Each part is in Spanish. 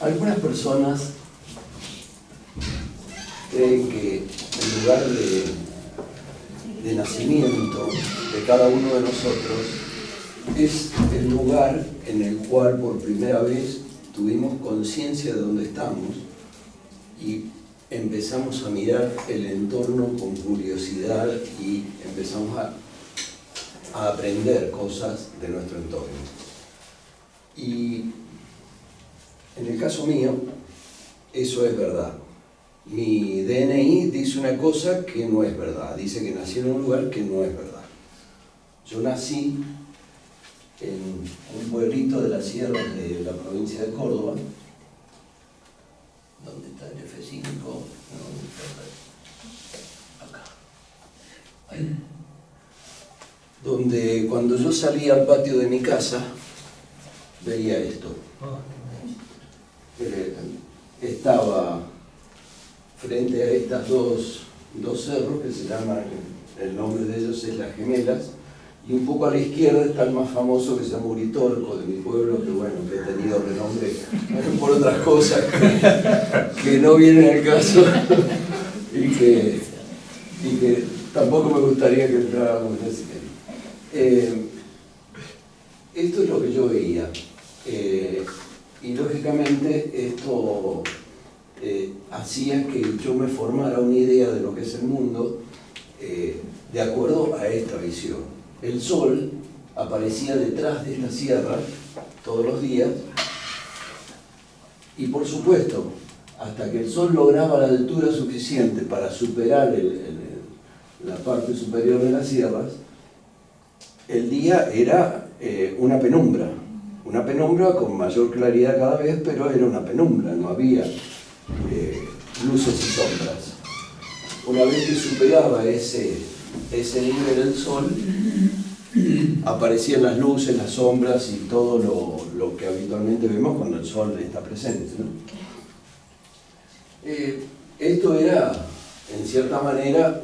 Algunas personas creen que el lugar de nacimiento de cada uno de nosotros es el lugar en el cual por primera vez tuvimos conciencia de dónde estamos y empezamos a mirar el entorno con curiosidad y empezamos a aprender cosas de nuestro entorno. Y en el caso mío, eso es verdad. Mi DNI dice una cosa que no es verdad, dice que nací en un lugar que no es verdad. Yo nací en un pueblito de las sierras de la provincia de Córdoba. ¿Dónde está el F5? ¿Dónde está? Acá. Ahí. Donde cuando yo salía al patio de mi casa, veía esto. Estaba frente a estas dos cerros que se llaman, el nombre de ellos es Las Gemelas, y un poco a la izquierda está el más famoso que se llama Uritorco, de mi pueblo, que bueno, que he tenido renombre por otras cosas que no vienen al caso y que tampoco me gustaría que entráramos en ese tema. Esto es lo que yo veía, y lógicamente esto hacía que yo me formara una idea de lo que es el mundo de acuerdo a esta visión. El sol aparecía detrás de esta sierra todos los días y por supuesto, hasta que el sol lograba la altura suficiente para superar la parte superior de las sierras, el día era una penumbra con mayor claridad cada vez, pero era una penumbra, no había luces y sombras. Una vez que superaba ese nivel del sol, aparecían las luces, las sombras y todo lo que habitualmente vemos cuando el sol está presente, ¿no? Esto era, en cierta manera,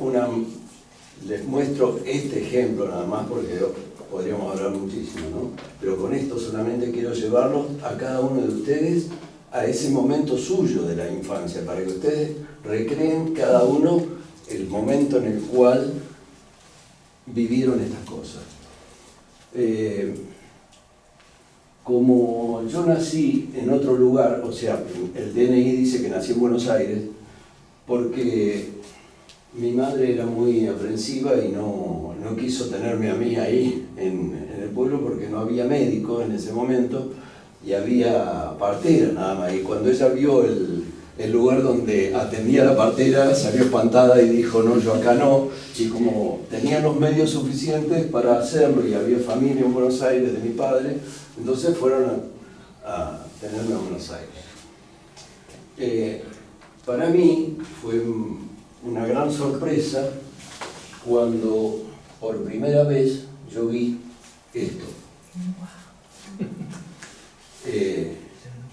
les muestro este ejemplo nada más porque podríamos hablar muchísimo, ¿no? Pero con esto solamente quiero llevarlos a cada uno de ustedes a ese momento suyo de la infancia, para que ustedes recreen cada uno el momento en el cual vivieron estas cosas. Como yo nací en otro lugar, o sea, el DNI dice que nací en Buenos Aires, porque mi madre era muy aprensiva y no quiso tenerme a mí ahí en el pueblo porque no había médico en ese momento y había partera nada más. Y cuando ella vio el lugar donde atendía la partera, salió espantada y dijo, no, yo acá no. Y como tenían los medios suficientes para hacerlo y había familia en Buenos Aires de mi padre, entonces fueron a tenerme a Buenos Aires. Para mí fue una gran sorpresa cuando por primera vez yo vi esto.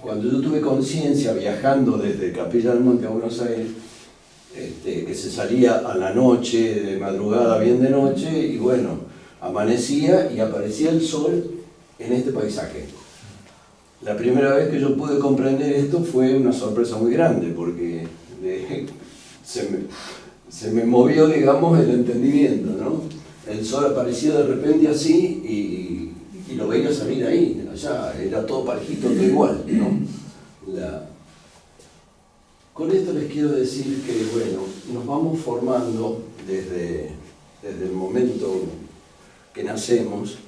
Cuando yo tuve conciencia viajando desde Capilla del Monte a Buenos Aires, que se salía a la noche, de madrugada, bien de noche, y bueno, amanecía y aparecía el sol en este paisaje. La primera vez que yo pude comprender esto fue una sorpresa muy grande, porque se me movió, digamos, el entendimiento, ¿no? El sol aparecía de repente así y lo veía salir ahí, allá, era todo parejito, todo igual, ¿no? Con esto les quiero decir que, bueno, nos vamos formando desde el momento que nacemos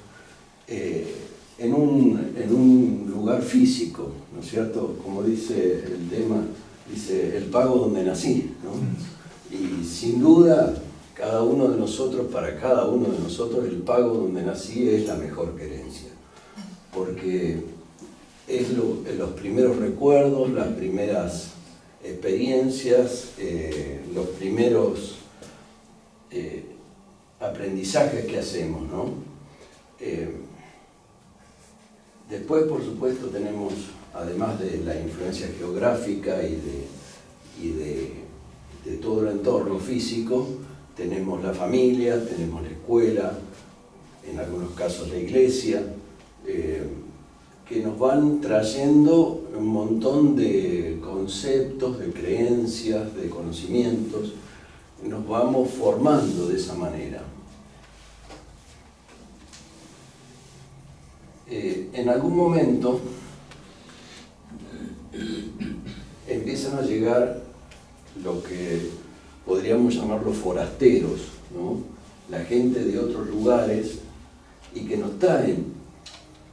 en un lugar físico, ¿no es cierto? Como dice el tema, dice, el pago donde nací, ¿no? Y sin duda, cada uno de nosotros, para cada uno de nosotros, el pago donde nací es la mejor querencia. Porque es los primeros recuerdos, las primeras experiencias, los primeros aprendizajes que hacemos, ¿no? Después, por supuesto, tenemos, además de la influencia geográfica y de todo el entorno físico, tenemos la familia, tenemos la escuela, en algunos casos la iglesia, que nos van trayendo un montón de conceptos, de creencias, de conocimientos. Nos vamos formando de esa manera. En algún momento empiezan a llegar lo que podríamos llamar los forasteros, ¿no? La gente de otros lugares, y que nos traen,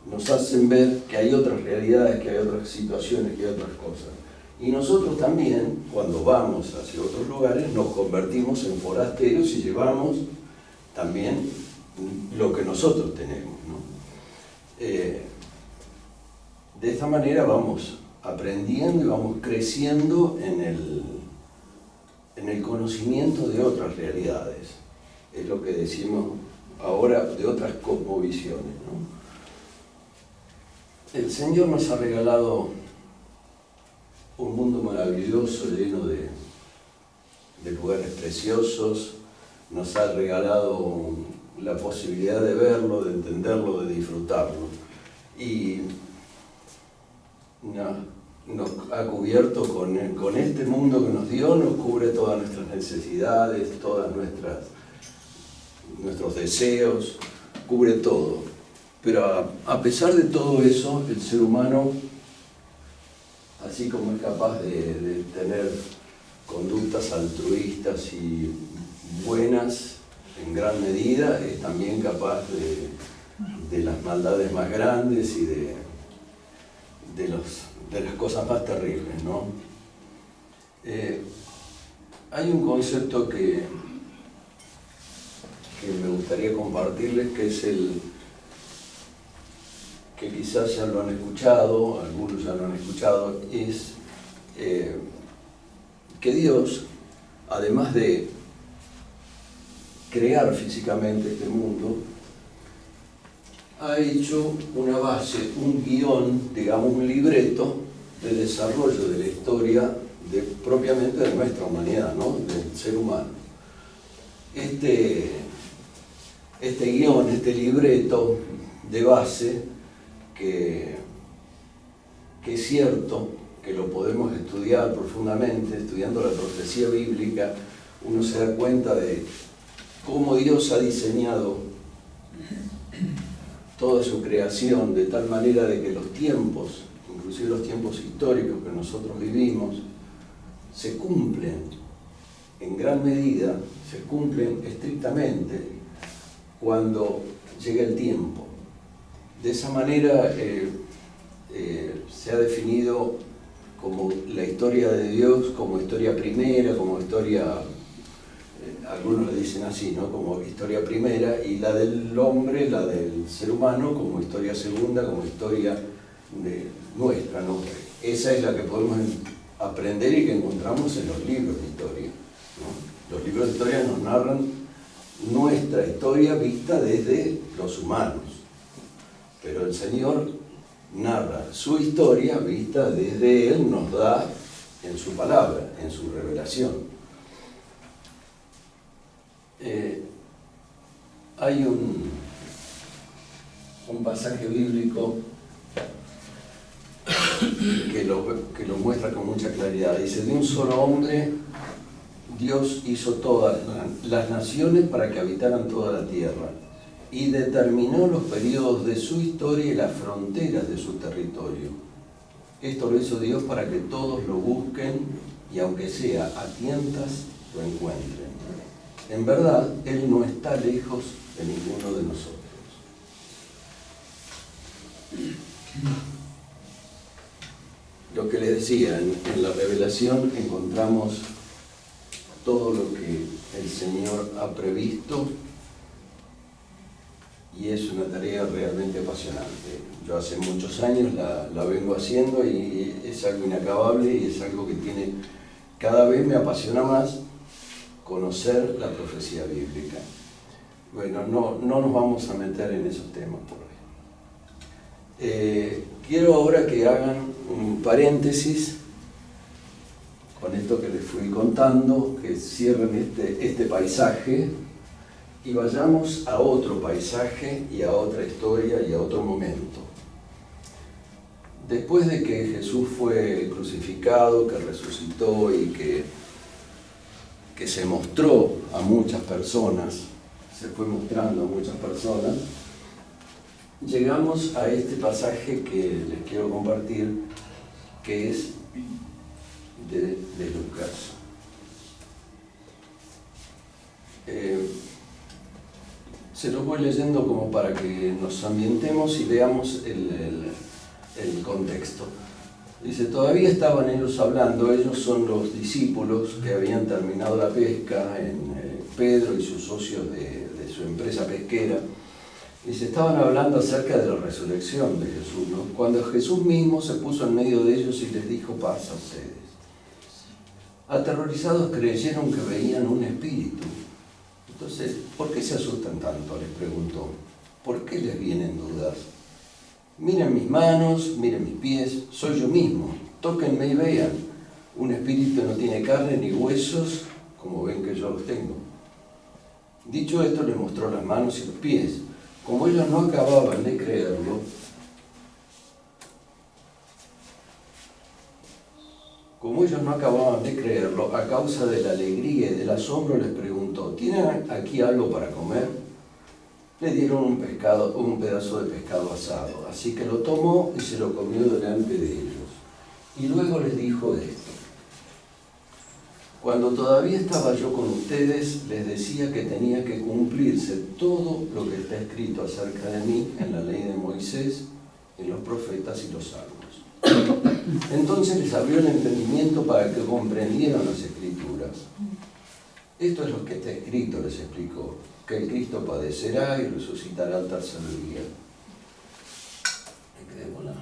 nos hacen ver que hay otras realidades, que hay otras situaciones, que hay otras cosas. Y nosotros también, cuando vamos hacia otros lugares, nos convertimos en forasteros y llevamos también lo que nosotros tenemos, ¿no? De esta manera vamos aprendiendo y vamos creciendo en el conocimiento de otras realidades. Es lo que decimos ahora de otras cosmovisiones, ¿no? El Señor nos ha regalado un mundo maravilloso, lleno de lugares preciosos. Nos ha regalado la posibilidad de verlo, de entenderlo, de disfrutarlo. Y nos ha cubierto con este mundo que nos dio, nos cubre todas nuestras necesidades, todas nuestros deseos, cubre todo. Pero a pesar de todo eso, el ser humano, así como es capaz de tener conductas altruistas y buenas en gran medida, es también capaz de las maldades más grandes y de las cosas más terribles, ¿no? Hay un concepto que me gustaría compartirles, que es que quizás ya lo han escuchado, algunos ya lo han escuchado, es que Dios, además de crear físicamente este mundo, ha hecho una base, un guión, digamos un libreto de desarrollo de la historia propiamente de nuestra humanidad, ¿no? Del ser humano. Este guión, este libreto de base, que es cierto que lo podemos estudiar profundamente, estudiando la profecía bíblica, uno se da cuenta de cómo Dios ha diseñado toda su creación de tal manera de que los tiempos, inclusive los tiempos históricos que nosotros vivimos, se cumplen en gran medida, se cumplen estrictamente cuando llega el tiempo. De esa manera se ha definido como la historia de Dios como historia primera, como historia, algunos le dicen así, ¿no? Como historia primera, y la del hombre, la del ser humano, como historia segunda, como historia nuestra, ¿no? Esa es la que podemos aprender y que encontramos en los libros de historia, ¿no? Los libros de historia nos narran nuestra historia vista desde los humanos, pero el Señor narra su historia vista desde Él, nos da en su palabra, en su revelación. Hay un pasaje bíblico que lo muestra con mucha claridad. Dice: de un solo hombre Dios hizo todas las naciones para que habitaran toda la tierra, y determinó los periodos de su historia y las fronteras de su territorio. Esto lo hizo Dios para que todos lo busquen y, aunque sea a tientas, lo encuentren. En verdad, Él no está lejos de ninguno de nosotros. Lo que les decía, en la revelación encontramos todo lo que el Señor ha previsto, y es una tarea realmente apasionante. Yo hace muchos años la vengo haciendo y es algo inacabable, y es algo que cada vez me apasiona más conocer la profecía bíblica. Bueno, no nos vamos a meter en esos temas por hoy. Quiero ahora que hagan un paréntesis con esto que les fui contando, que cierren este paisaje y vayamos a otro paisaje y a otra historia y a otro momento. después de que Jesús fue crucificado, que resucitó y que se mostró a muchas personas, se fue mostrando a muchas personas, llegamos a este pasaje que les quiero compartir, que es de Lucas. Se los voy leyendo como para que nos ambientemos y veamos el contexto. Dice, todavía estaban ellos hablando, ellos son los discípulos que habían terminado la pesca, Pedro y sus socios de su empresa pesquera. Dice, estaban hablando acerca de la resurrección de Jesús, ¿no? Cuando Jesús mismo se puso en medio de ellos y les dijo, paz a ustedes. Aterrorizados creyeron que veían un espíritu. Entonces, ¿por qué se asustan tanto?, les preguntó. ¿Por qué les vienen dudas? Miren mis manos, miren mis pies, soy yo mismo. Tóquenme y vean. Un espíritu no tiene carne ni huesos, como ven que yo los tengo. Dicho esto, les mostró las manos y los pies. Como ellos no acababan de creerlo, a causa de la alegría y del asombro les preguntó, ¿tienen aquí algo para comer? Le dieron un pedazo de pescado asado, así que lo tomó y se lo comió delante de ellos. Y luego les dijo esto, cuando todavía estaba yo con ustedes, les decía que tenía que cumplirse todo lo que está escrito acerca de mí en la ley de Moisés, en los profetas y los salmos. Entonces les abrió el entendimiento para que comprendieran las Escrituras. Esto es lo que está escrito, les explicó, que el Cristo padecerá y resucitará al tercer día. Me quedé volando.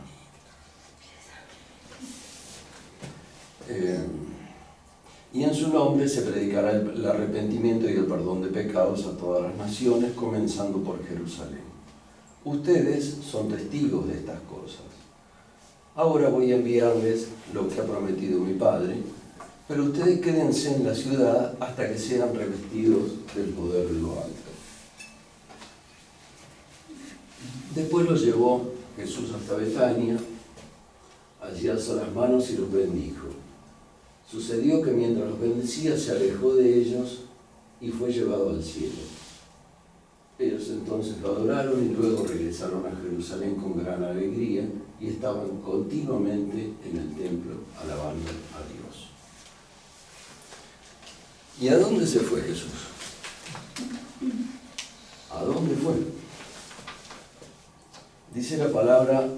Y en su nombre se predicará el arrepentimiento y el perdón de pecados a todas las naciones, comenzando por Jerusalén. Ustedes son testigos de estas cosas. Ahora voy a enviarles lo que ha prometido mi Padre, pero ustedes quédense en la ciudad hasta que sean revestidos del poder de lo alto. Después los llevó Jesús hasta Betania, allí alzó las manos y los bendijo. Sucedió que mientras los bendecía se alejó de ellos y fue llevado al cielo. Ellos entonces lo adoraron y luego regresaron a Jerusalén con gran alegría y estaban continuamente en el templo alabando a Dios. ¿Y a dónde se fue Jesús? ¿A dónde fue? Dice la palabra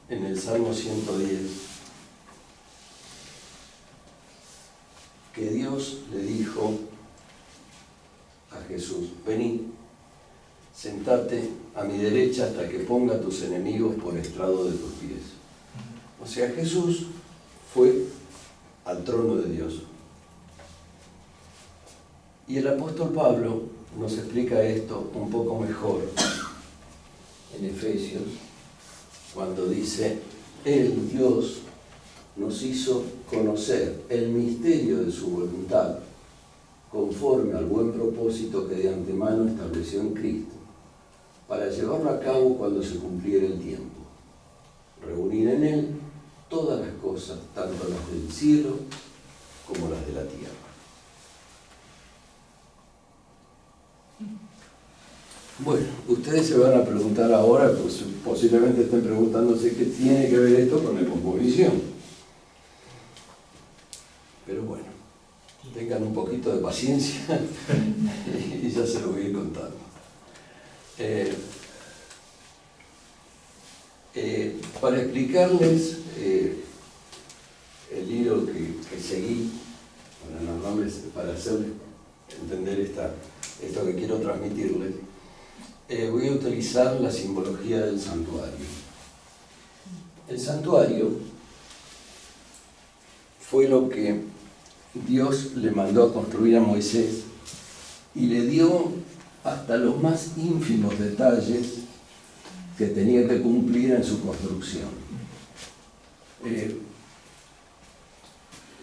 en el Salmo 110 que Dios le dijo a Jesús, vení, sentate a mi derecha hasta que ponga a tus enemigos por estrado de tus pies. O sea, Jesús fue al trono de Dios. Y el apóstol Pablo nos explica esto un poco mejor en Efesios, cuando dice, Él, Dios, nos hizo conocer el misterio de su voluntad, conforme al buen propósito que de antemano estableció en Cristo, para llevarlo a cabo cuando se cumpliera el tiempo, reunir en Él todas las cosas, tanto las del cielo como las de la tierra. Bueno, ustedes se van a preguntar ahora, pues posiblemente estén preguntándose qué tiene que ver esto con la cosmovisión. Pero bueno, tengan un poquito de paciencia y ya se lo voy a ir contando. Para explicarles el hilo que seguí, para hacerles entender esto que quiero transmitirles, voy a utilizar la simbología del santuario. El santuario fue lo que Dios le mandó a construir a Moisés y le dio hasta los más ínfimos detalles que tenía que cumplir en su construcción.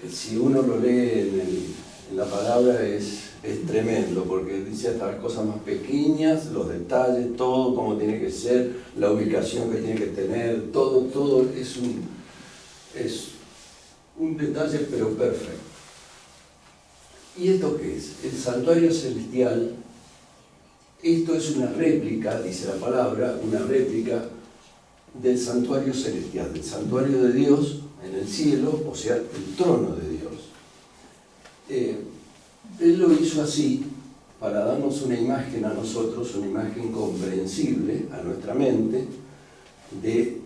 Si uno lo lee en la palabra, es es tremendo, porque dice hasta las cosas más pequeñas, los detalles, todo como tiene que ser, la ubicación que tiene que tener, todo es un detalle pero perfecto. ¿Y esto qué es? El santuario celestial, esto es una réplica, dice la palabra, una réplica del santuario celestial, del santuario de Dios en el cielo, o sea, el trono de Dios. Él lo hizo así para darnos una imagen a nosotros, una imagen comprensible a nuestra mente de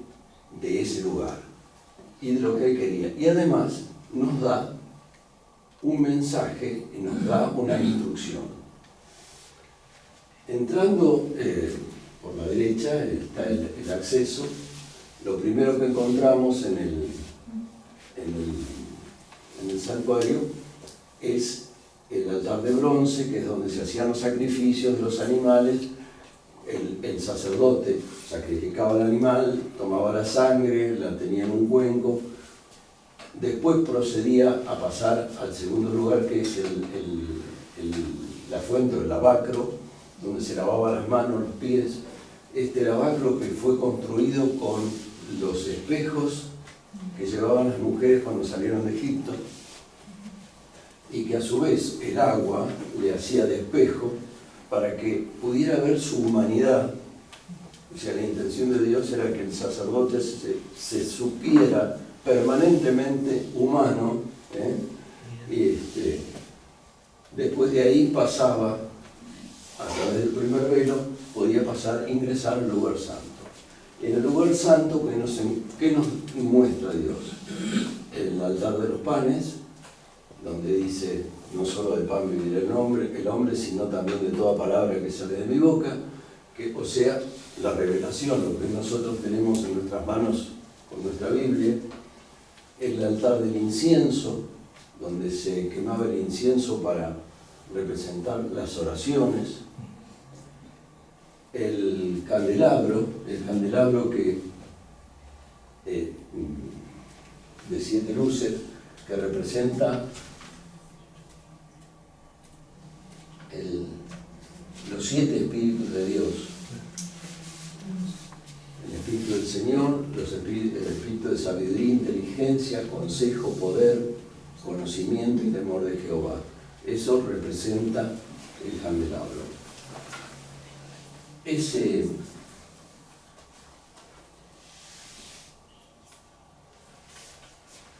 ese lugar y de lo que él quería. Y además nos da un mensaje y nos da una instrucción. Entrando por la derecha está el acceso. Lo primero que encontramos en el santuario es el altar de bronce, que es donde se hacían los sacrificios de los animales. El sacerdote sacrificaba al animal, tomaba la sangre, la tenía en un cuenco, después procedía a pasar al segundo lugar, que es la fuente del lavacro, donde se lavaba las manos, los pies. Este lavacro que fue construido con los espejos que llevaban las mujeres cuando salieron de Egipto, y que a su vez el agua le hacía de espejo para que pudiera ver su humanidad. O sea, la intención de Dios era que el sacerdote se supiera permanentemente humano, y después de ahí pasaba, a través del primer velo, podía ingresar al lugar santo. En el lugar santo, ¿qué nos muestra Dios? El altar de los panes, donde dice, no solo de pan vivirá el hombre, sino también de toda palabra que sale de mi boca, o sea, la revelación, lo que nosotros tenemos en nuestras manos con nuestra Biblia. El altar del incienso, donde se quemaba el incienso para representar las oraciones. El candelabro que de 7 luces, que representa los 7 espíritus de Dios. El espíritu del Señor, el espíritu de sabiduría, inteligencia, consejo, poder, conocimiento y temor de Jehová. Eso representa el candelabro.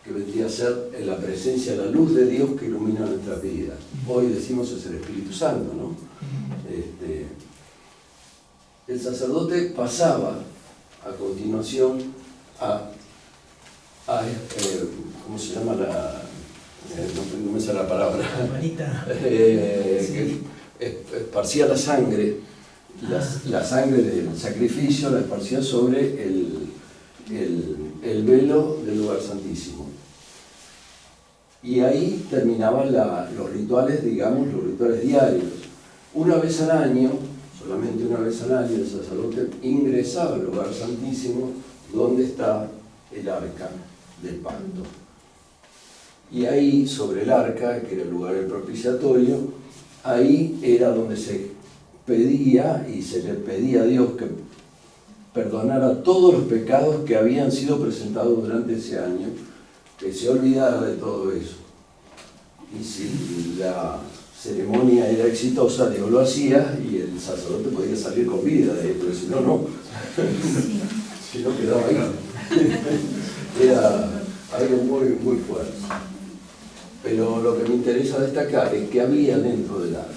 Que vendría a ser en la presencia de la luz de Dios que ilumina nuestra vida. Hoy decimos es el Espíritu Santo, ¿no? El sacerdote pasaba a continuación ¿cómo se llama no me sale la palabra? Que esparcía la sangre, la sangre del sacrificio la esparcía sobre el velo del lugar santísimo. Y ahí terminaban los rituales, digamos, los rituales diarios. Una vez al año, solamente una vez al año, el sacerdote ingresaba al lugar santísimo, donde está el arca del pacto. Y ahí, sobre el arca, que era el lugar del propiciatorio, ahí era donde se pedía y se le pedía a Dios que perdonara todos los pecados que habían sido presentados durante ese año, que se olvidara de todo eso. Y si la ceremonia era exitosa, Dios lo hacía y el sacerdote podía salir con vida de él, pero si no, no. Si no, quedaba ahí. Era algo muy, muy fuerte. Pero lo que me interesa destacar es que había dentro del arca.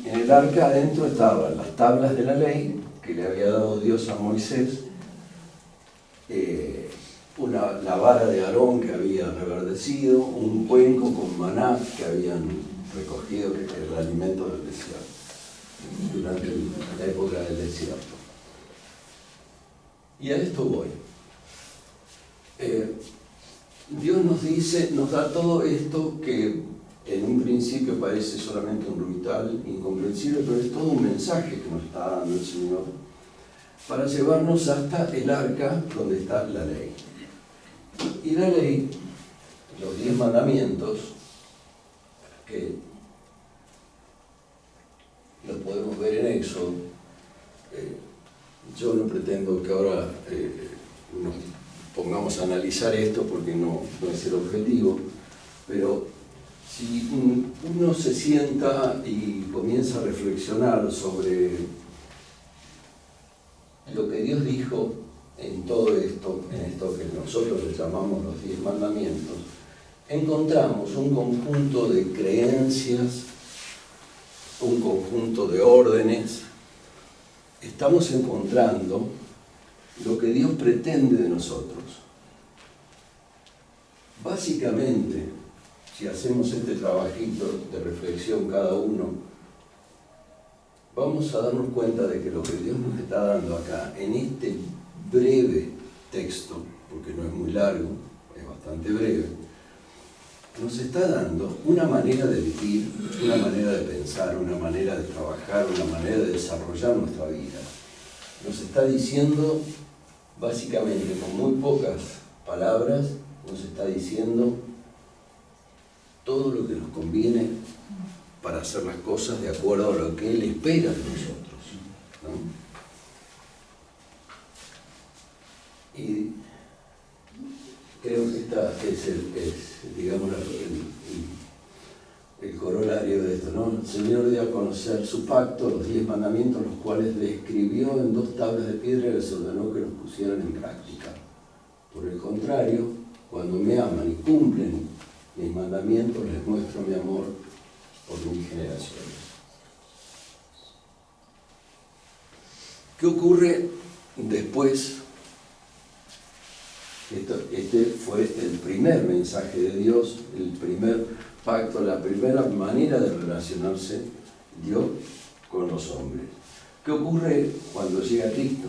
En el arca adentro estaban las tablas de la ley que le había dado Dios a Moisés, la vara de Aarón que había reverdecido, un cuenco con maná que habían recogido, que era el alimento del desierto, durante la época del desierto. Y a esto voy. Dios nos da todo esto que en un principio parece solamente un ritual incomprensible, pero es todo un mensaje que nos está dando el Señor para llevarnos hasta el arca donde está la ley. Y la ley, los 10 mandamientos, que podemos ver en Éxodo. Yo no pretendo que ahora nos pongamos a analizar esto porque no es el objetivo, pero si uno se sienta y comienza a reflexionar sobre lo que Dios dijo en todo esto, en esto que nosotros le llamamos los 10 mandamientos, encontramos un conjunto de creencias, un conjunto de órdenes. Estamos encontrando lo que Dios pretende de nosotros. Básicamente, si hacemos este trabajito de reflexión cada uno, vamos a darnos cuenta de que lo que Dios nos está dando acá, en este breve texto, porque no es muy largo, es bastante breve, nos está dando una manera de vivir, una manera de pensar, una manera de trabajar, una manera de desarrollar nuestra vida. Nos está diciendo, básicamente, con muy pocas palabras, nos está diciendo todo lo que nos conviene para hacer las cosas de acuerdo a lo que Él espera de nosotros, ¿no? Y creo que esta es digamos, el corolario de esto, ¿no? El Señor dio a conocer su pacto, los 10 mandamientos, los cuales le escribió en 2 tablas de piedra y les ordenó que los pusieran en práctica. Por el contrario, cuando me aman y cumplen mis mandamientos, les muestro mi amor por mis generaciones. ¿Qué ocurre después? Este fue el primer mensaje de Dios, el primer pacto, la primera manera de relacionarse Dios con los hombres. ¿Qué ocurre cuando llega Cristo?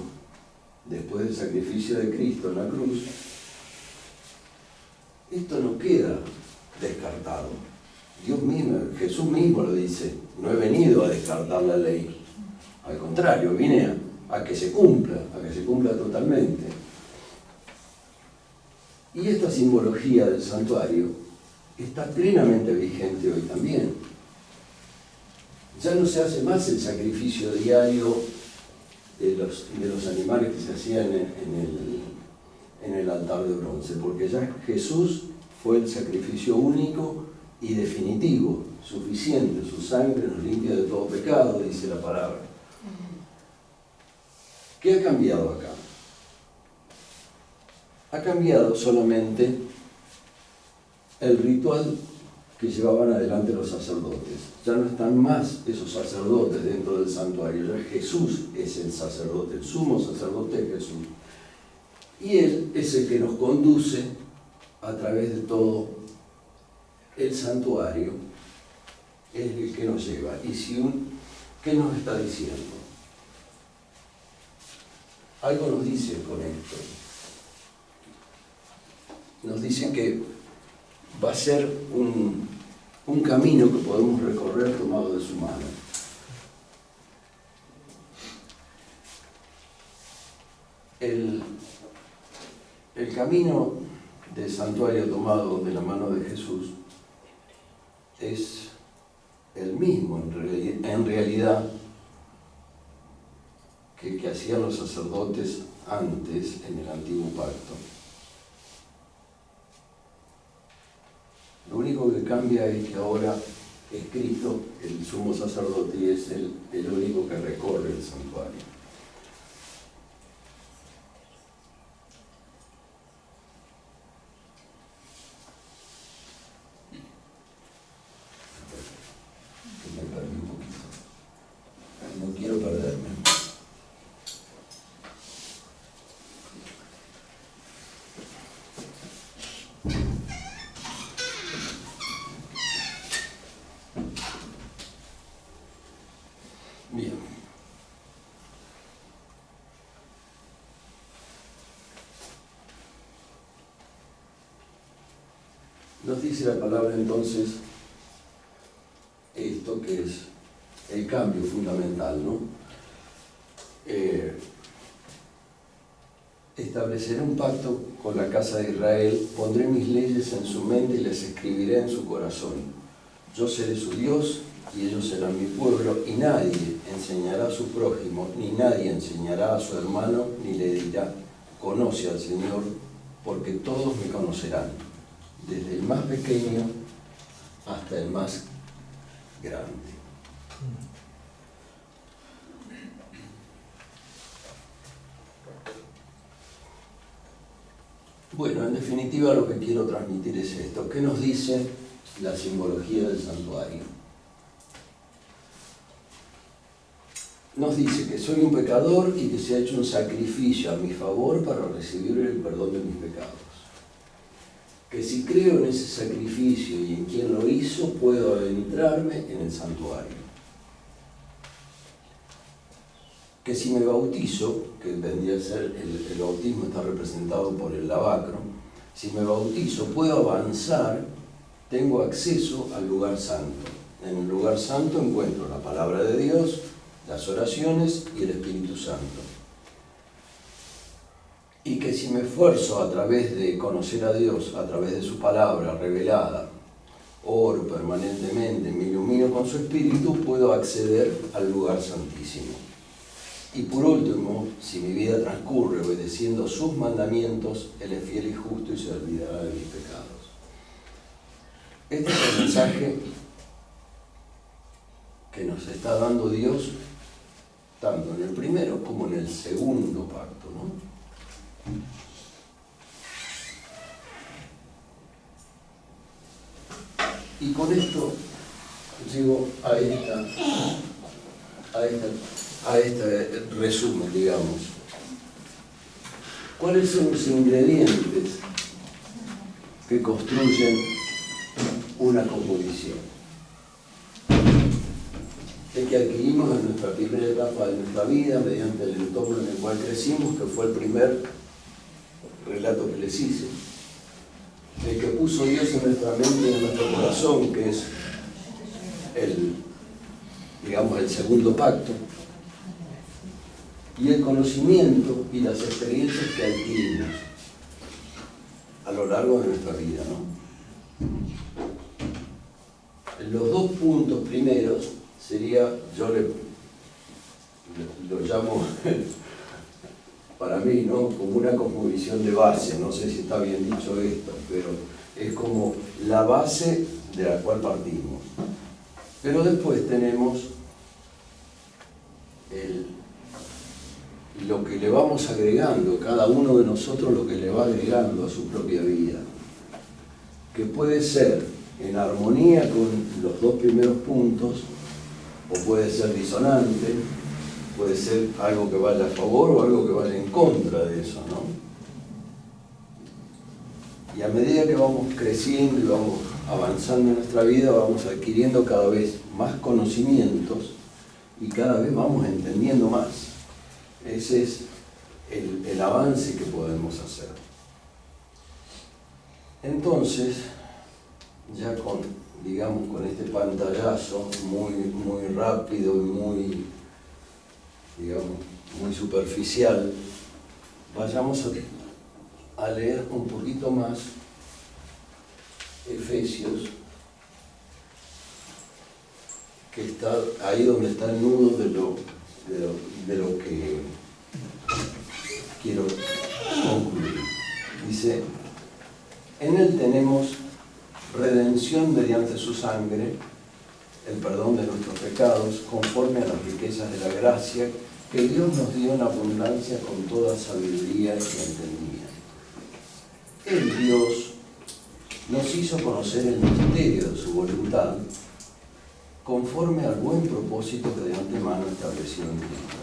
Después del sacrificio de Cristo en la cruz, esto no queda descartado. Dios mismo, Jesús mismo lo dice, no he venido a descartar la ley. Al contrario, vine a que se cumpla totalmente. Y esta simbología del santuario está plenamente vigente hoy también. Ya no se hace más el sacrificio diario de los animales que se hacían en el altar de bronce, porque ya Jesús fue el sacrificio único y definitivo, suficiente. Su sangre nos limpia de todo pecado, dice la palabra. ¿Qué ha cambiado acá? Ha cambiado solamente el ritual que llevaban adelante los sacerdotes. Ya no están más esos sacerdotes dentro del santuario, ya Jesús es el sacerdote, el sumo sacerdote es Jesús. Y Él es el que nos conduce a través de todo el santuario, es el que nos lleva. Y ¿qué nos está diciendo? Algo nos dice con esto. Nos dice que va a ser un camino que podemos recorrer tomado de su mano. El camino del santuario tomado de la mano de Jesús es el mismo en realidad que hacían los sacerdotes antes en el antiguo pacto. Lo único que cambia es que ahora es Cristo el sumo sacerdote y es el único que recorre el santuario. Me perdí un poquito. No quiero perderme. Bien. Nos dice la palabra entonces esto que es el cambio fundamental, ¿no? Estableceré un pacto con la casa de Israel, pondré mis leyes en su mente y les escribiré en su corazón. Yo seré su Dios y ellos serán mi pueblo, y nadie enseñará a su prójimo, ni nadie enseñará a su hermano, ni le dirá, conoce al Señor, porque todos me conocerán, desde el más pequeño hasta el más grande. Bueno, en definitiva lo que quiero transmitir es esto. ¿Qué nos dice la simbología del santuario? Nos dice que soy un pecador y que se ha hecho un sacrificio a mi favor para recibir el perdón de mis pecados. Que si creo en ese sacrificio y en quien lo hizo, puedo adentrarme en el santuario. Que si me bautizo, que vendría a ser el bautismo está representado por el lavacro, si me bautizo puedo avanzar, tengo acceso al lugar santo. En el lugar santo encuentro la palabra de Dios, las oraciones y el Espíritu Santo. Y que si me esfuerzo a través de conocer a Dios, a través de su palabra revelada, oro permanentemente, me ilumino con su Espíritu, puedo acceder al lugar santísimo. Y por último, si mi vida transcurre obedeciendo sus mandamientos, Él es fiel y justo y se olvidará de mis pecados. Este es el mensaje que nos está dando Dios, tanto en el primero como en el segundo pacto, ¿no? Y con esto llego a este resumen, digamos. ¿Cuáles son los ingredientes que construyen una composición? El que adquirimos en nuestra primera etapa de nuestra vida, mediante el entorno en el cual crecimos, que fue el primer relato que les hice. El que puso Dios en nuestra mente y en nuestro corazón, que es el segundo pacto, y el conocimiento y las experiencias que adquirimos a lo largo de nuestra vida, ¿no? Los dos puntos primeros sería, yo lo llamo para mí, ¿no?, como una cosmovisión de base. No sé si está bien dicho esto, pero es como la base de la cual partimos. Pero después tenemos lo que le vamos agregando, cada uno de nosotros lo que le va agregando a su propia vida, que puede ser en armonía con los dos primeros puntos, o puede ser disonante, puede ser algo que vaya a favor o algo que vaya en contra de eso, ¿no? Y a medida que vamos creciendo y vamos avanzando en nuestra vida, vamos adquiriendo cada vez más conocimientos y cada vez vamos entendiendo más. Ese es el avance que podemos hacer. Entonces, ya con este pantallazo muy rápido y muy superficial, vayamos a leer un poquito más Efesios, que está ahí donde está el nudo de lo que quiero concluir. Dice: en Él tenemos redención mediante su sangre, el perdón de nuestros pecados, conforme a las riquezas de la gracia que Dios nos dio en abundancia con toda sabiduría y entendimiento. El Dios nos hizo conocer el misterio de su voluntad, conforme al buen propósito que de antemano estableció en Cristo,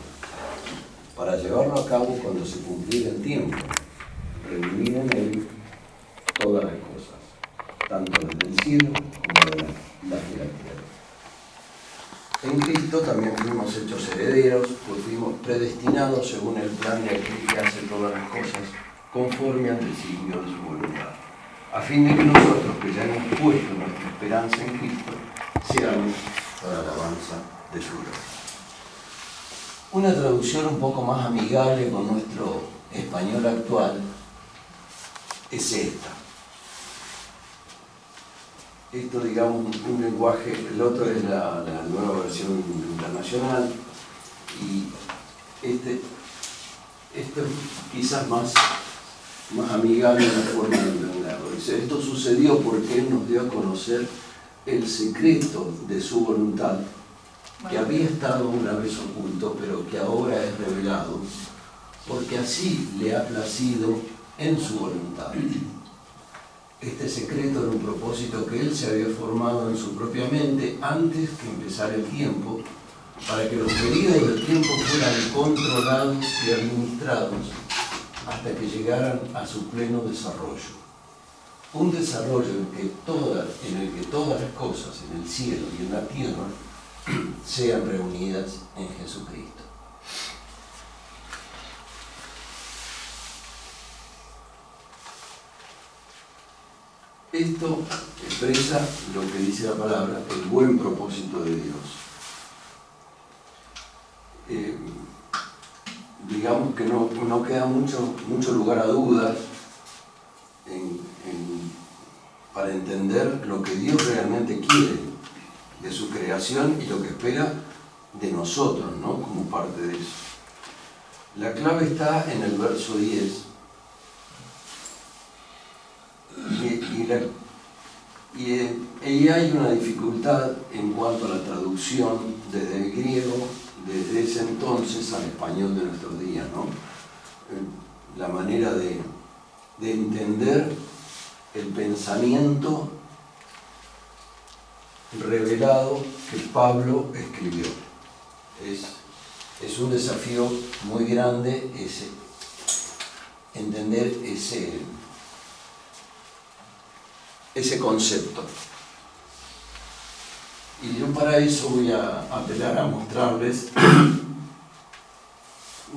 para llevarlo a cabo cuando se cumpliera el tiempo, reunir en Él todas las cosas, tanto desde el cielo como de las de la tierra. En Cristo también fuimos hechos herederos, pues fuimos predestinados según el plan de aquel que hace todas las cosas, conforme al designio de su voluntad, a fin de que nosotros, que ya hemos puesto nuestra esperanza en Cristo, seamos para la alabanza de su gloria. Una traducción un poco más amigable con nuestro español actual es esta. esto, digamos, un lenguaje, el otro es la nueva versión internacional, y este es quizás más amigable en la forma de entenderlo. Dice, esto sucedió porque Él nos dio a conocer el secreto de su voluntad, que había estado una vez oculto, pero que ahora es revelado, porque así le ha placido en su voluntad. Este secreto era un propósito que Él se había formado en su propia mente antes que empezara el tiempo, para que los periodos del tiempo fueran controlados y administrados hasta que llegaran a su pleno desarrollo. Un desarrollo en el que todas las cosas en el cielo y en la tierra sean reunidas en Jesucristo. Esto expresa lo que dice la palabra, el buen propósito de Dios. Digamos que no queda mucho lugar a dudas para entender lo que Dios realmente quiere de su creación y lo que espera de nosotros, ¿no? Como parte de eso. La clave está en el verso 10. Y hay una dificultad en cuanto a la traducción desde el griego, desde ese entonces al español de nuestros días, ¿no? La manera de entender el pensamiento revelado que Pablo escribió. Es un desafío muy grande entender ese concepto. Y yo para eso voy a apelar a mostrarles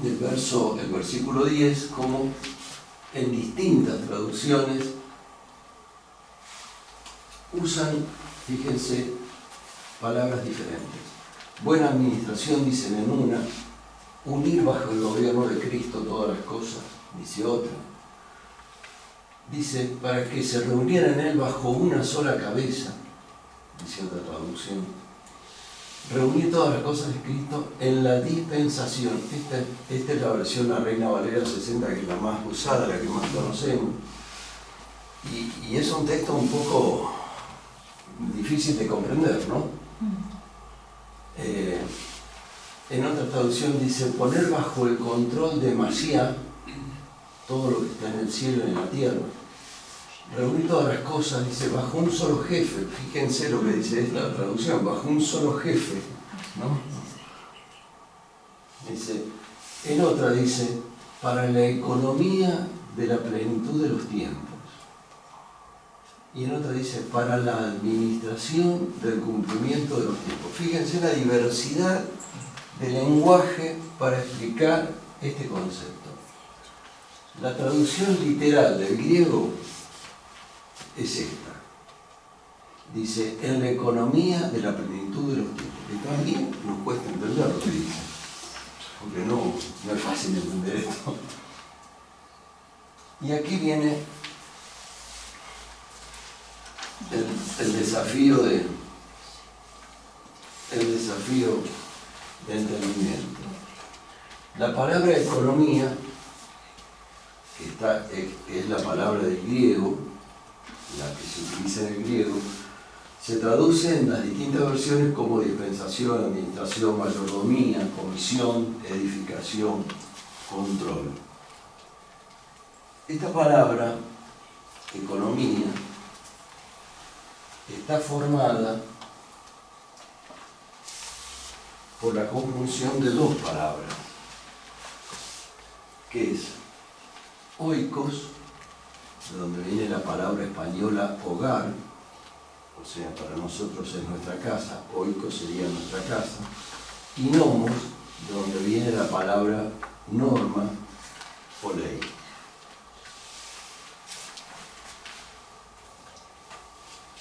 el versículo 10, como en distintas traducciones usan, fíjense, palabras diferentes. Buena administración, dicen en una, unir bajo el gobierno de Cristo todas las cosas, dice otra. Dice, para que se reunieran en Él bajo una sola cabeza, dice otra traducción. Reunir todas las cosas de Cristo en la dispensación. Esta es la versión La Reina Valera 60, que es la más usada, la que más conocemos. Y es un texto un poco difícil de comprender, ¿no? En otra traducción dice, poner bajo el control de Mashiach todo lo que está en el cielo y en la tierra. Reunir todas las cosas, dice, bajo un solo jefe. Fíjense lo que dice esta traducción, bajo un solo jefe, ¿no? Dice, en otra dice, para la economía de la plenitud de los tiempos. Y en otra dice, para la administración del cumplimiento de los tiempos. Fíjense la diversidad de lenguaje para explicar este concepto. La traducción literal del griego es esta. Dice, en la economía de la plenitud de los tiempos. Que también nos cuesta entender lo que dice, porque no es fácil entender esto. Y aquí viene el desafío de entendimiento. La palabra economía, que es la palabra del griego, la que se utiliza en el griego, se traduce en las distintas versiones como dispensación, administración, mayordomía, comisión, edificación, control. Esta palabra, economía, está formada por la conjunción de dos palabras, que es oikos, de donde viene la palabra española hogar, o sea, para nosotros es nuestra casa, oikos sería nuestra casa, y nomos, de donde viene la palabra norma o ley.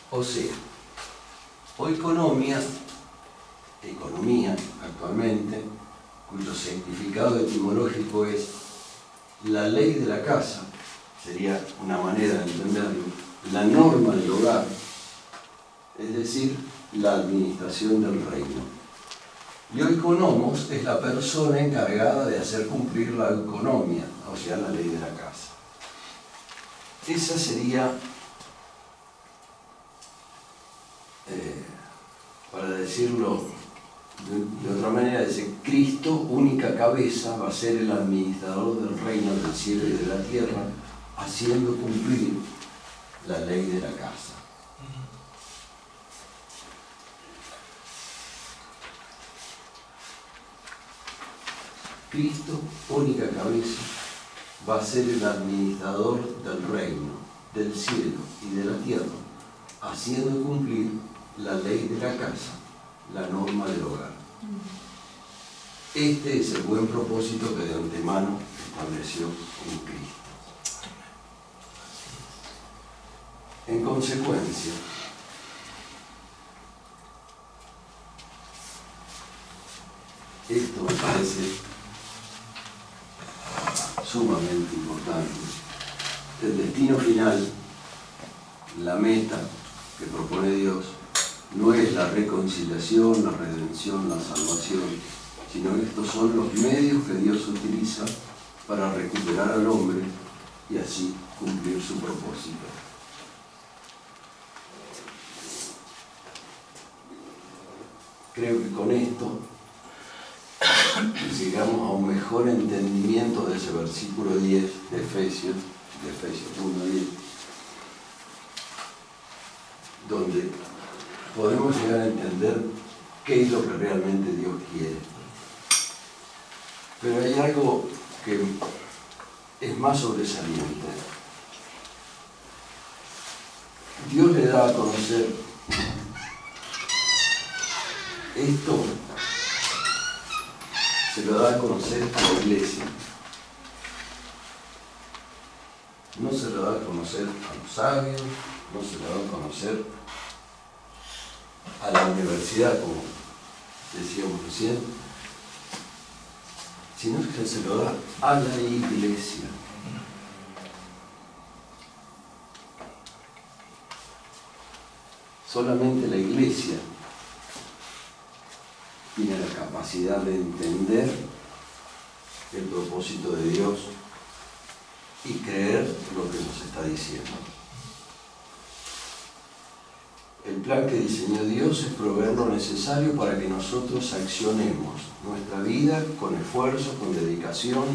O sea, oikonomía, economía actualmente, cuyo significado etimológico es la ley de la casa, sería una manera de entenderlo, la norma del hogar, es decir, la administración del reino. Y oikonomos es la persona encargada de hacer cumplir la economía, o sea, la ley de la casa. Esa sería, para decirlo de otra manera, dice, Cristo, única cabeza, va a ser el administrador del reino del cielo y de la tierra, haciendo cumplir la ley de la casa. Cristo, única cabeza, va a ser el administrador del reino, del cielo y de la tierra, haciendo cumplir la ley de la casa, la norma del hogar. Este es el buen propósito que de antemano estableció en Cristo. En consecuencia, esto me parece sumamente importante. El destino final, la meta que propone Dios, no es la reconciliación, la redención, la salvación, sino que estos son los medios que Dios utiliza para recuperar al hombre y así cumplir su propósito. Creo que con esto llegamos a un mejor entendimiento de ese versículo 10 de Efesios 1:10, donde podemos llegar a entender qué es lo que realmente Dios quiere. Pero hay algo que es más sobresaliente. Dios le da a conocer esto, se lo da a conocer a la iglesia. No se lo da a conocer a los sabios, no se lo da a conocer a la universidad, como decíamos recién, sino que se lo da a la iglesia. Solamente la iglesia tiene la capacidad de entender el propósito de Dios y creer lo que nos está diciendo. El plan que diseñó Dios es proveer lo necesario para que nosotros accionemos nuestra vida con esfuerzo, con dedicación,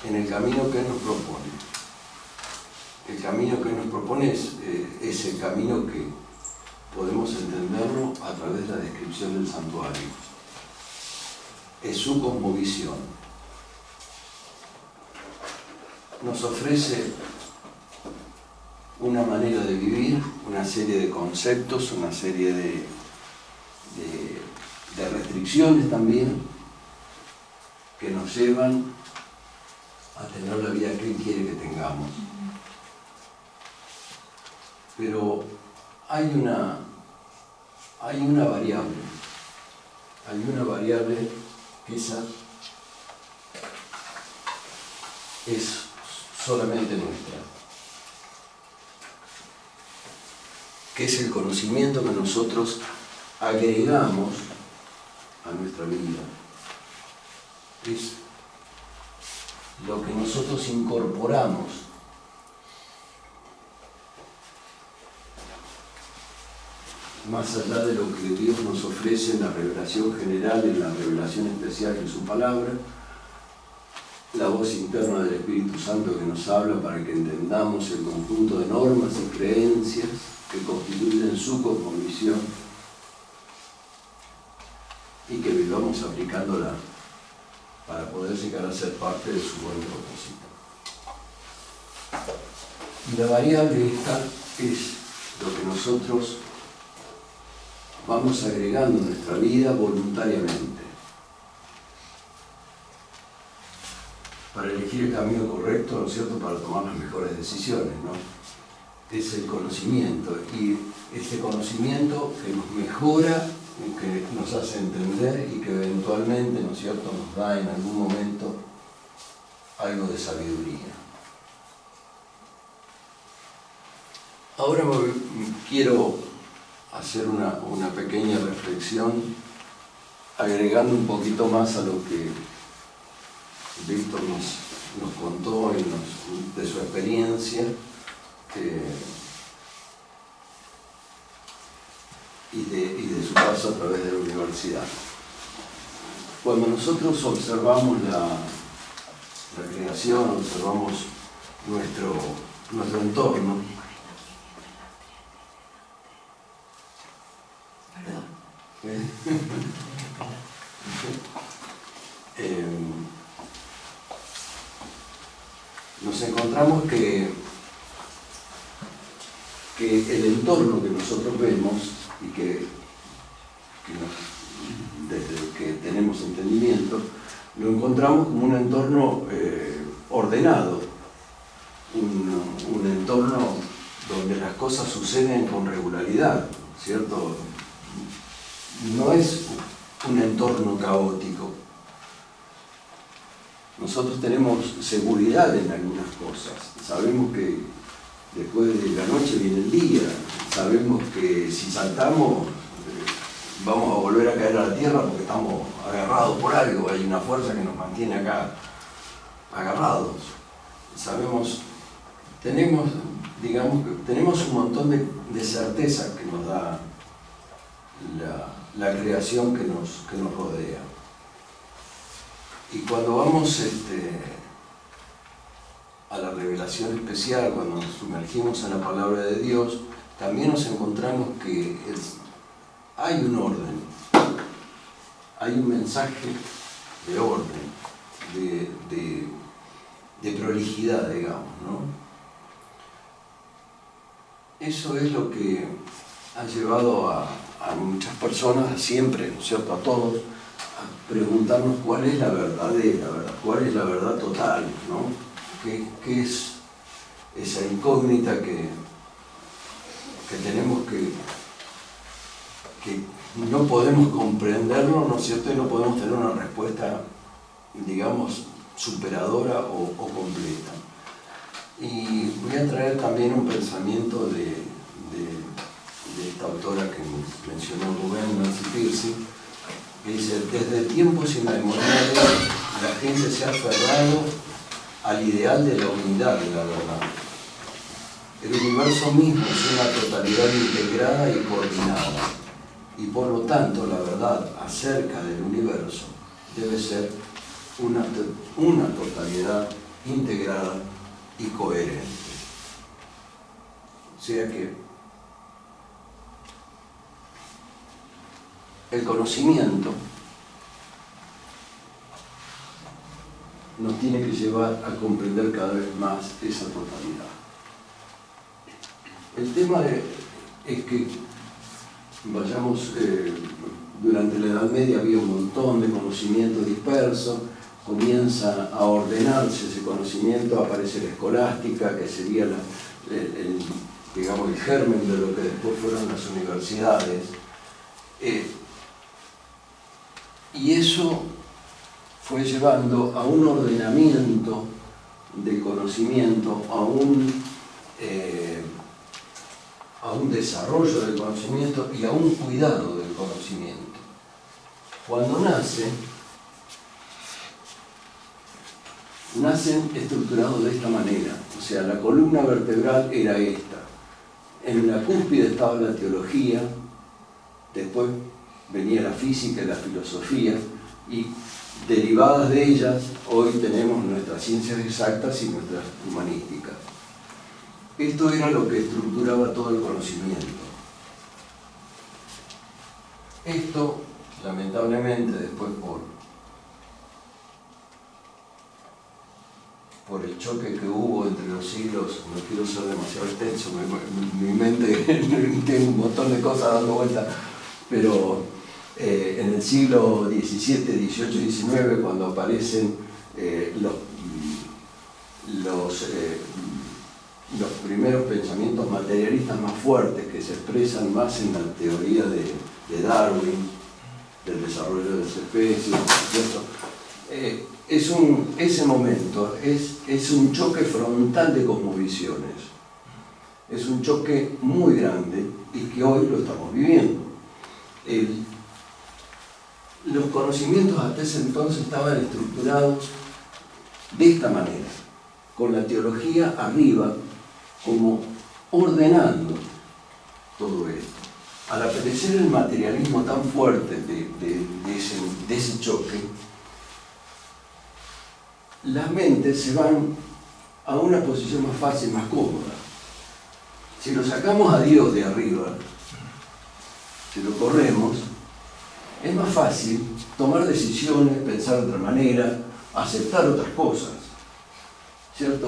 en el camino que Él nos propone. El camino que Él nos propone es el camino que podemos entenderlo a través de la descripción del santuario. Es su cosmovisión. Nos ofrece una manera de vivir, una serie de conceptos, una serie de restricciones también, que nos llevan a tener la vida que Él quiere que tengamos. Pero hay una variable que esa es solamente nuestra, que es el conocimiento que nosotros agregamos a nuestra vida. Es lo que nosotros incorporamos más allá de lo que Dios nos ofrece en la revelación general, en la revelación especial de su palabra, la voz interna del Espíritu Santo que nos habla para que entendamos el conjunto de normas y creencias que constituyen su cosmovisión y que vivamos aplicándola para poder llegar a ser parte de su buen propósito. Y la variable esta es lo que nosotros vamos agregando a nuestra vida voluntariamente para elegir el camino correcto, ¿no es cierto?, para tomar las mejores decisiones, ¿no? Es el conocimiento, y este conocimiento que nos mejora, que nos hace entender y que eventualmente, ¿no es cierto?, nos da en algún momento algo de sabiduría. Ahora quiero hacer una pequeña reflexión, agregando un poquito más a lo que Víctor nos contó de su experiencia y de su paso a través de la universidad. Cuando nosotros observamos la creación, observamos nuestro entorno, nos encontramos que el entorno que nosotros vemos y desde que tenemos entendimiento, lo encontramos como un entorno ordenado, un entorno donde las cosas suceden con regularidad, ¿cierto? No es un entorno caótico. Nosotros tenemos seguridad en algunas cosas. Sabemos que después de la noche viene el día. Sabemos que si saltamos vamos a volver a caer a la tierra porque estamos agarrados por algo. Hay una fuerza que nos mantiene acá agarrados. Sabemos, tenemos un montón de certezas que nos da la creación que nos rodea. Y cuando vamos a la revelación especial, cuando nos sumergimos en la palabra de Dios, también nos encontramos que hay un orden, hay un mensaje de orden, de prolijidad, digamos, ¿no? Eso es lo que ha llevado a muchas personas, siempre, ¿no es cierto?, a todos, a preguntarnos cuál es la verdadera verdad, cuál es la verdad total, ¿no? ¿Qué es esa incógnita que tenemos que no podemos comprenderlo, ¿no es cierto?, y no podemos tener una respuesta, digamos, superadora o completa. Y voy a traer también un pensamiento de esta autora que mencionó Rubén, Nancy Pearcey, que dice: desde tiempos inmemoriales la gente se ha aferrado al ideal de la unidad de la verdad. El universo mismo es una totalidad integrada y coordinada, y por lo tanto la verdad acerca del universo debe ser una totalidad integrada y coherente. O sea que el conocimiento nos tiene que llevar a comprender cada vez más esa totalidad. El tema es que durante la Edad Media había un montón de conocimiento disperso, comienza a ordenarse ese conocimiento, aparece la escolástica, que sería el germen de lo que después fueron las universidades. Y eso fue llevando a un ordenamiento del conocimiento, a un desarrollo del conocimiento y a un cuidado del conocimiento. Cuando nacen estructurados de esta manera, o sea, la columna vertebral era esta. En la cúspide estaba la teología, después venía la física y la filosofía, y derivadas de ellas, hoy tenemos nuestras ciencias exactas y nuestras humanísticas. Esto era lo que estructuraba todo el conocimiento. Esto, lamentablemente, después por el choque que hubo entre los siglos, no quiero ser demasiado extenso, mi mente tiene un montón de cosas dando vuelta, pero en el siglo XVII, XVIII y XIX, cuando aparecen los primeros pensamientos materialistas más fuertes, que se expresan más en la teoría de Darwin, del desarrollo de las especies, ese momento es un choque frontal de cosmovisiones. Es un choque muy grande y que hoy lo estamos viviendo. Los conocimientos hasta ese entonces estaban estructurados de esta manera, con la teología arriba, como ordenando todo esto. Al aparecer el materialismo tan fuerte de ese choque, las mentes se van a una posición más fácil, más cómoda. Si lo sacamos a Dios de arriba, si lo corremos, es más fácil tomar decisiones, pensar de otra manera, aceptar otras cosas, ¿cierto?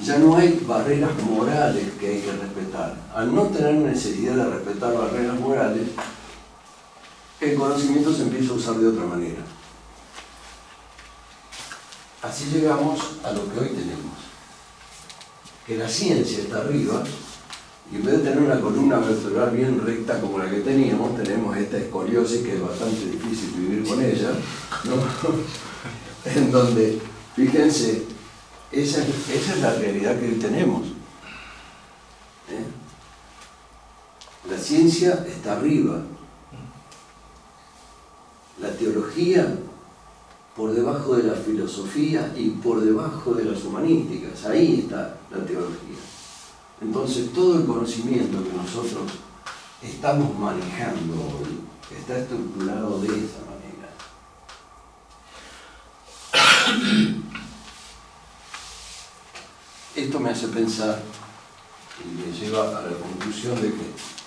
Ya no hay barreras morales que hay que respetar. Al no tener necesidad de respetar barreras morales, el conocimiento se empieza a usar de otra manera. Así llegamos a lo que hoy tenemos. Que la ciencia está arriba, y en vez de tener una columna vertebral bien recta como la que teníamos, tenemos esta escoliosis que es bastante difícil vivir con ella, ¿no? En donde, fíjense, esa es la realidad que hoy tenemos. La ciencia está arriba. La teología por debajo de la filosofía y por debajo de las humanísticas. Ahí está la teología. Entonces todo el conocimiento que nosotros estamos manejando hoy está estructurado de esa manera. Esto me hace pensar y me lleva a la conclusión de que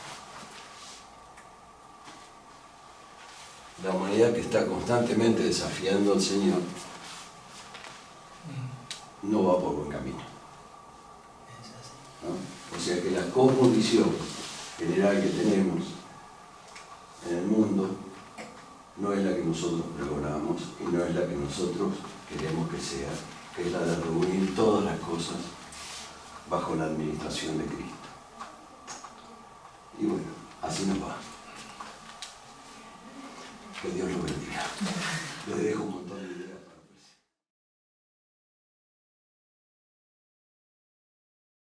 la humanidad que está constantemente desafiando al Señor no va por buen camino, ¿no? O sea que la cosmovisión general que tenemos en el mundo no es la que nosotros pregonamos y no es la que nosotros queremos que sea, que es la de reunir todas las cosas bajo la administración de Cristo. Y bueno, así nos va. Que Dios lo bendiga. Les dejo un montón.